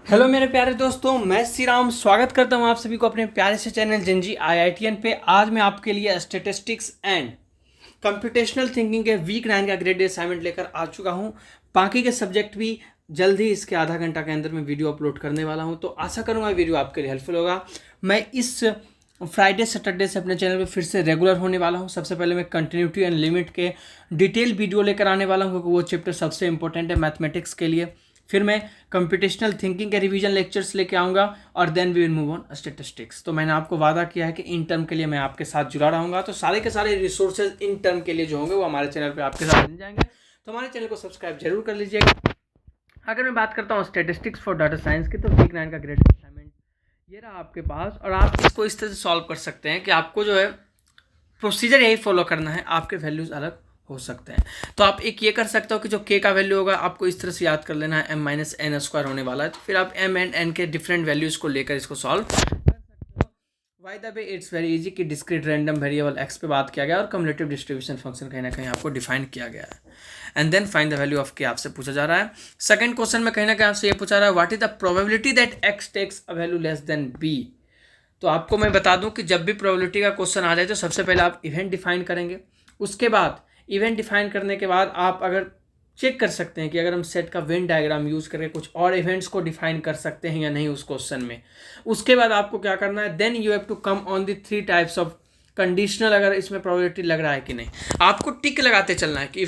Hello मेरे प्यारे दोस्तों, मैं श्री राम स्वागत करता हूं आप सभी को अपने प्यारे से चैनल जेनजी आईआईटीएन पे। आज मैं आपके लिए स्टैटिस्टिक्स एंड कंप्यूटेशनल थिंकिंग के वीक 9 का ग्रेड असाइनमेंट लेकर आ चुका हूं। बाकी के सब्जेक्ट भी जल्द ही इसके आधा घंटा के अंदर मैं वीडियो अपलोड करने वाला हूं, तो आशा करूंगा वीडियो आपके लिए हेल्पफुल होगा। मैं इस फ्राइडे सैटरडे से अपने चैनल पे फिर से रेगुलर होने वाला हूं। सबसे पहले मैं कंटिन्यूटी एंड लिमिट के डिटेल वीडियो लेकर आने वाला हूं, क्योंकि वो चैप्टर सबसे इंपॉर्टेंट है मैथमेटिक्स के लिए। फिर मैं कंप्यूटेशनल थिंकिंग के रिवीजन लेक्चर्स लेके आऊँगा और then we will move on statistics. तो मैंने आपको वादा किया है कि इन टर्म के लिए मैं आपके साथ जुड़ा रहूँगा, तो सारे के सारे रिसोर्सेज इन टर्म के लिए जो होंगे वो हमारे चैनल पे आपके साथ मिल जाएंगे। तो हमारे चैनल को सब्सक्राइब जरूर कर लीजिएगा। अगर मैं बात करता हूँ स्टैटिस्टिक्स फॉर डाटा साइंस की, तो वीक 9 का ग्रेड असाइनमेंट ये रहा आपके पास, और आप इसको इस तरह से सॉल्व कर सकते हैं कि आपको जो है प्रोसीजर यही फॉलो करना है। आपके वैल्यूज़ अलग हो सकते हैं, तो आप एक ये कर सकते हो कि जो k का वैल्यू होगा आपको इस तरह से याद कर लेना है, m-n² होने वाला है। तो फिर आप m एंड n के डिफरेंट वैल्यूज़ को लेकर इसको सॉल्व कर सकते हो। Bye the way it's very easy कि डिस्क्रीट रैंडम वेरिएबल x पे बात किया गया और कम्युलेटिव डिस्ट्रीब्यूशन फंक्शन कहीं ना कहीं आपको डिफाइन किया गया है। And then find the value of k आपसे पूछा जा रहा है। सेकंड क्वेश्चन में कहीं ना कहीं आपसे ये पूछा रहा है, what is the probability that x takes a value less than b। तो आपको मैं बता दूं कि जब भी प्रोबेबिलिटी का क्वेश्चन आ जाए तो सबसे पहले आप इवेंट डिफाइन करेंगे। उसके बाद इवेंट डिफाइन करने के बाद आप अगर चेक कर सकते हैं कि अगर हम सेट का वेन डायग्राम यूज़ करके कुछ और इवेंट्स को डिफाइन कर सकते हैं या नहीं उस क्वेश्चन में। उसके बाद आपको क्या करना है, then you have to come on the 3 types of conditional, अगर इसमें प्रोबेबिलिटी लग रहा है कि नहीं। आपको टिक लगाते चलना है कि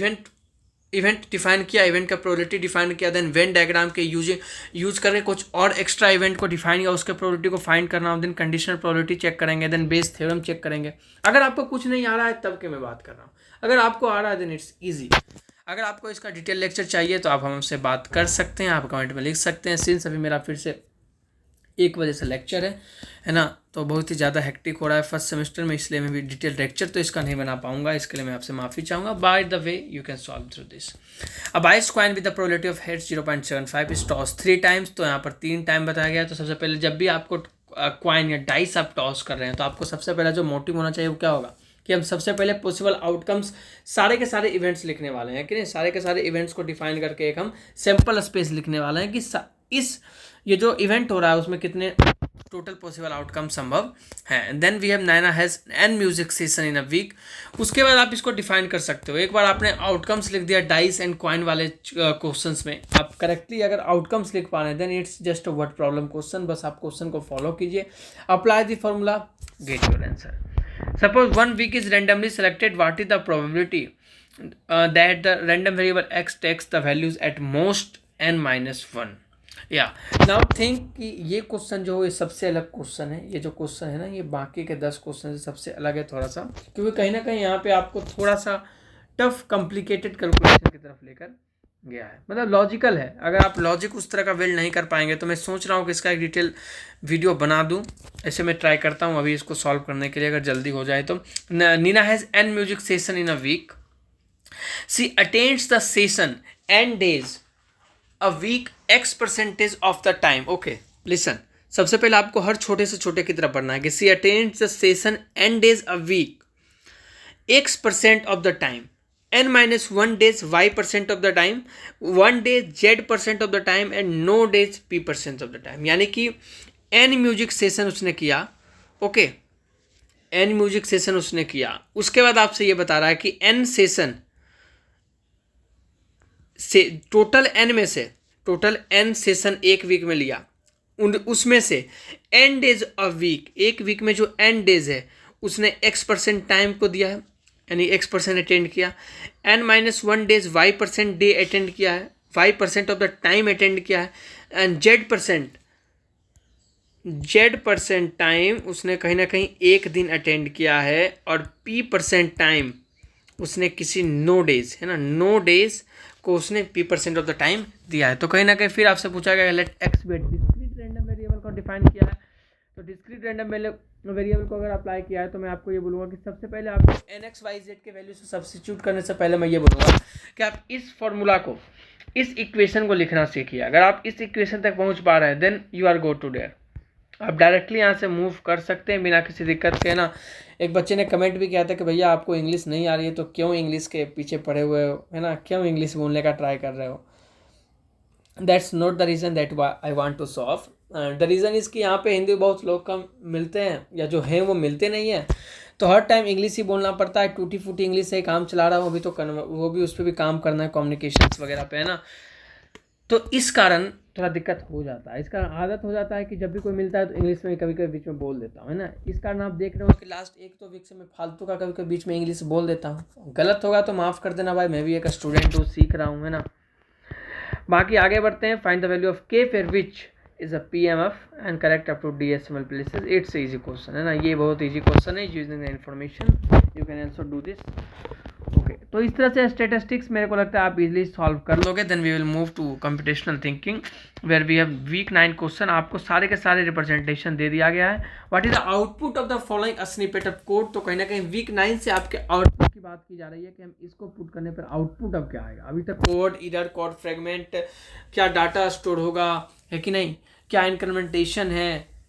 इवेंट डिफाइन किया, इवेंट का प्रोबेबिलिटी डिफाइन किया, देन वेन डायग्राम के यूज करके कुछ और एक्स्ट्रा इवेंट को डिफाइन किया, उसके प्रोबेबिलिटी को फाइंड करना, देन कंडीशनल प्रोबेबिलिटी चेक करेंगे, देन बेस थ्योरम चेक करेंगे। अगर आपको कुछ नहीं आ रहा है तब के मैं बात कर रहा हूँ, अगर आपको आ रहा है देन इट्स ईजी। अगर आपको इसका डिटेल लेक्चर चाहिए तो आप हमसे बात कर सकते हैं, आप कमेंट में लिख सकते हैं। सिंस अभी मेरा फिर से 1 बजे से लेक्चर है ना, तो बहुत ही ज़्यादा हेक्टिक हो रहा है फर्स्ट सेमेस्टर में, इसलिए मैं भी डिटेल लेक्चर तो इसका नहीं बना पाऊंगा। इसके लिए मैं आपसे माफ़ी चाहूँगा। By the way you can solve through this. अब ice coin with the probability of heads 0.75 is toss 3 times. तो यहाँ पर 3 टाइम बताया गया। तो सबसे पहले जब भी आपको कॉइन या डाइस आप टॉस कर रहे हैं, तो आपको सबसे पहला जो मोटिव होना चाहिए वो क्या होगा कि हम सबसे पहले पॉसिबल आउटकम्स सारे के सारे इवेंट्स लिखने वाले हैं कि नहीं। सारे के सारे इवेंट्स को डिफाइन करके एक हम सैम्पल स्पेस लिखने वाले हैं कि ये जो इवेंट हो रहा है उसमें कितने टोटल पॉसिबल आउटकम संभव है। Then we have Naina has n music session in a week. उसके बाद आप इसको डिफाइन कर सकते हो। एक बार आपने आउटकम्स लिख दिया डाइस एंड कॉइन वाले क्वेश्चंस में, आप करेक्टली अगर आउटकम्स लिख पा रहे हैं then it's just a word problem question. बस आप क्वेश्चन को फॉलो कीजिए, apply the formula, get your answer. Suppose 1 week is randomly selected, what is the probability that the random variable x takes the values at most n-1। या now think कि ये question जो ये सबसे अलग question है। ये जो क्वेश्चन है ना, ये बाकी के 10 क्वेश्चन से सबसे अलग है थोड़ा सा, क्योंकि कहीं ना कहीं यहाँ पे आपको थोड़ा सा टफ कॉम्प्लिकेटेड कैलकुलेशन की तरफ लेकर गया है। मतलब लॉजिकल है। अगर आप लॉजिक उस तरह का बिल्ड नहीं कर पाएंगे तो मैं सोच रहा हूँ कि इसका एक डिटेल वीडियो बना दूँ। ऐसे मैं ट्राई करता हूँ अभी इसको सॉल्व करने के लिए, अगर जल्दी हो जाए तो। Neena has n music session in a week, she attends the session n days a week x% of the time. Okay listen, सबसे पहले आपको हर छोटे से छोटे की तरफ बढ़ना है कि she attends the session n days a week x% of the time, n-1 days y% of the time, 1 days z% of the time and no days p% of the time. यानी कि n म्यूजिक सेशन उसने किया। Okay n music session उसने किया। उसके बाद आपसे ये बता रहा है कि n सेशन से टोटल n सेशन एक वीक में लिया, उसमें से n डेज अ वीक, एक वीक में जो n डेज है उसने x% टाइम को दिया है, यानी x% अटेंड किया। n-1 days y% day attend किया है, y% of the time attend किया है। एंड z% टाइम उसने कहीं ना कहीं एक दिन अटेंड किया है, और p% टाइम उसने किसी नो डेज है ना, नो डेज को उसने p% ऑफ द टाइम दिया है। तो कहीं ना कहीं फिर आपसे पूछा गया let x be discrete random variable को डिफाइन किया है। तो डिस्क्रीट रैंडम वेरिएबल को अगर अप्लाई किया है तो मैं आपको ये बोलूँगा कि सबसे पहले आपको n(x,y,z) के वैल्यू से सब्स्टिट्यूट करने से पहले मैं ये बोलूँगा कि आप इस फॉर्मूला को, इस इक्वेशन को लिखना सीखिए। अगर आप इस इक्वेशन तक पहुँच पा रहे हैं then you are go to there. आप डायरेक्टली यहाँ से मूव कर सकते हैं बिना किसी दिक्कत के ना। एक बच्चे ने कमेंट भी किया था कि भैया आपको इंग्लिश नहीं आ रही है तो क्यों इंग्लिश के पीछे पड़े हुए हो, है ना, क्यों इंग्लिश बोलने का ट्राई कर रहे हो। That's not the reason that I want to solve. The reason is कि यहाँ पे हिंदी बहुत लोग कम मिलते हैं, या जो हैं वो मिलते नहीं हैं, तो हर टाइम इंग्लिश ही बोलना पड़ता है। टूटी फूटी इंग्लिश से ही काम चला रहा हूँ अभी, तो वो भी उस पर भी काम करना है, कम्युनिकेशंस वगैरह पे, है ना। तो इस कारण थोड़ा दिक्कत हो जाता है। इस कारण आदत हो जाता है कि जब भी कोई मिलता है तो इंग्लिश में कभी कभी बीच में बोल देता हूँ, है ना। इस कारण आप देख रहे हो कि लास्ट 1-2 वीक से मैं फालतू का कभी कभी बीच में इंग्लिश बोल देता हूँ। गलत होगा तो माफ़ कर देना भाई, मैं भी एक स्टूडेंट हूँ, सीख रहा हूँ, है ना। बाकी आगे बढ़ते हैं। Find the value of k for which is a PMF and correct up to DSML places. It's easy question, है ना, ये बहुत इजी क्वेश्चन है। Using the information you can also do this. Okay, तो इस तरह से स्टैटिस्टिक्स मेरे को लगता है आप इजीली सॉल्व कर लोगे। Then we will move to computational thinking where we have week 9 question. आपको सारे के सारे रिप्रेजेंटेशन दे दिया गया है। What is the output of the following a snippet of code. तो कहीं ना कहीं वीक 9 से आपके आउटपुट की बात की जा रही है कि हम इसको पुट करने पर आउटपुट अब क्या आएगा। अभी तक कोड, इरर, कोड फ्रेगमेंट, क्या डाटा स्टोर होगा, है कि नहीं, क्या इंक्रीमेंटेशन है,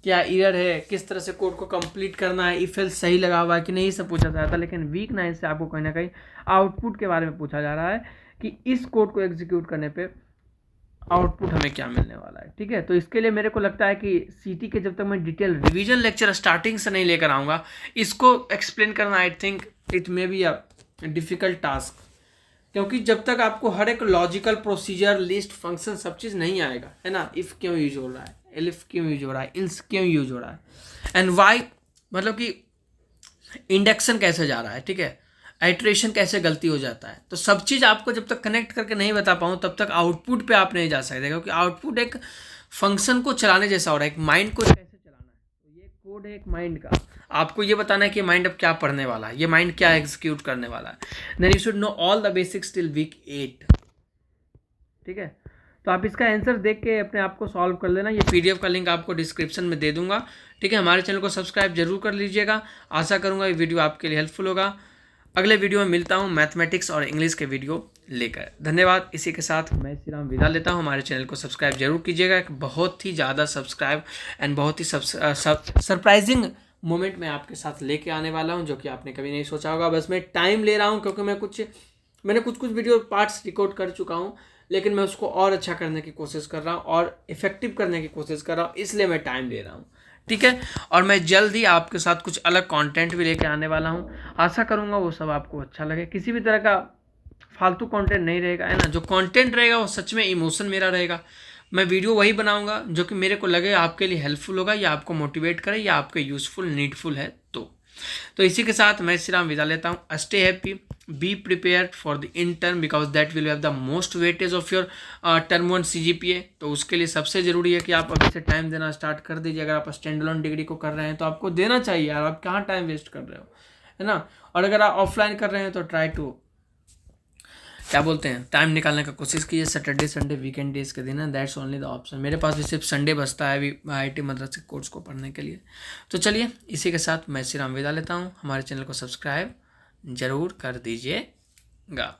क्या एरर है, किस तरह से कोड को कंप्लीट करना है, इफ एल्स सही लगा हुआ है कि नहीं, सब पूछा जा रहा था। लेकिन वीक 9 से आपको कहीं ना कहीं आउटपुट के बारे में पूछा जा रहा है कि इस कोड को एग्जीक्यूट करने पे आउटपुट हमें क्या मिलने वाला है। ठीक है, तो इसके लिए मेरे को लगता है कि सीटी के जब तक मैं डिटेल रिवीजन लेक्चर स्टार्टिंग से नहीं लेकर आऊँगा, इसको एक्सप्लेन करना I think it may be a difficult task. क्योंकि जब तक आपको हर एक लॉजिकल प्रोसीजर, लिस्ट, फंक्शन सब चीज़ नहीं आएगा, है ना, इफ़ क्यों यूज हो रहा है, एलिफ क्यों यूज हो रहा है, इल्स क्यों यूज हो रहा है, एंड वाई, मतलब कि इंडेक्शन कैसे जा रहा है, ठीक है, आइट्रेशन कैसे गलती हो जाता है, तो सब चीज़ आपको जब तक कनेक्ट करके नहीं बता पाऊँ तब तक आउटपुट पे आप नहीं जा सकते। क्योंकि आउटपुट एक फंक्शन को चलाने जैसा हो रहा है, एक माइंड को कैसे चलाना है। तो ये कोड है एक माइंड का, आपको ये बताना है कि माइंड अब क्या पढ़ने वाला है, ये माइंड क्या एग्जीक्यूट करने वाला है। Then you should know all the basics till week 8। ठीक है, तो आप इसका आंसर देख के अपने आप को सॉल्व कर लेना। ये PDF का लिंक आपको डिस्क्रिप्शन में दे दूंगा। ठीक है, हमारे चैनल को सब्सक्राइब जरूर कर लीजिएगा। आशा करूंगा ये वीडियो आपके लिए हेल्पफुल होगा। अगले वीडियो में मिलता हूँ मैथमेटिक्स और इंग्लिश के वीडियो लेकर। धन्यवाद। इसी के साथ मैं श्री राम विदा लेता हूँ। हमारे चैनल को सब्सक्राइब जरूर कीजिएगा। एक बहुत ही ज़्यादा सब्सक्राइब एंड बहुत ही सरप्राइजिंग मोमेंट मैं आपके साथ लेके आने वाला हूँ, जो कि आपने कभी नहीं सोचा होगा। बस मैं टाइम ले रहा हूँ क्योंकि मैंने कुछ वीडियो पार्ट्स रिकॉर्ड कर चुका हूँ, लेकिन मैं उसको और अच्छा करने की कोशिश कर रहा हूँ और इफ़ेक्टिव करने की कोशिश कर रहा हूँ, इसलिए मैं टाइम ले रहा हूँ। ठीक है, और मैं जल्द ही आपके साथ कुछ अलग कंटेंट भी लेके आने वाला हूँ। आशा करूँगा वो सब आपको अच्छा लगे। किसी भी तरह का फालतू कंटेंट नहीं रहेगा, है ना। जो कंटेंट रहेगा वो सच में इमोशन मेरा रहेगा। मैं वीडियो वही बनाऊँगा जो कि मेरे को लगे आपके लिए हेल्पफुल होगा, या आपको मोटिवेट करे, या आपके यूज़फुल, नीडफुल है। तो इसी के साथ मैं श्री राम विदा लेता हूँ। Stay happy, be prepared for the interim because that will have the most weightage of your term 1 CGPA। तो उसके लिए सबसे ज़रूरी है कि आप अभी से टाइम देना स्टार्ट कर दीजिए। अगर आप स्टैंड अलोन डिग्री को कर रहे हैं तो आपको देना चाहिए यार, आप कहाँ टाइम वेस्ट कर रहे हो, है ना। और अगर आप ऑफलाइन कर रहे हैं तो ट्राई टू क्या बोलते हैं, टाइम निकालने का कोशिश कीजिए। सैटरडे, संडे, वीकेंड डेज के दिन है, दैट्स ओनली द ऑप्शन। मेरे पास भी सिर्फ संडे बचता है अभी IIT मद्रास के कोर्स को पढ़ने के लिए। तो चलिए, इसी के साथ मैं श्री राम विदा लेता हूँ। हमारे चैनल को सब्सक्राइब जरूर कर दीजिएगा।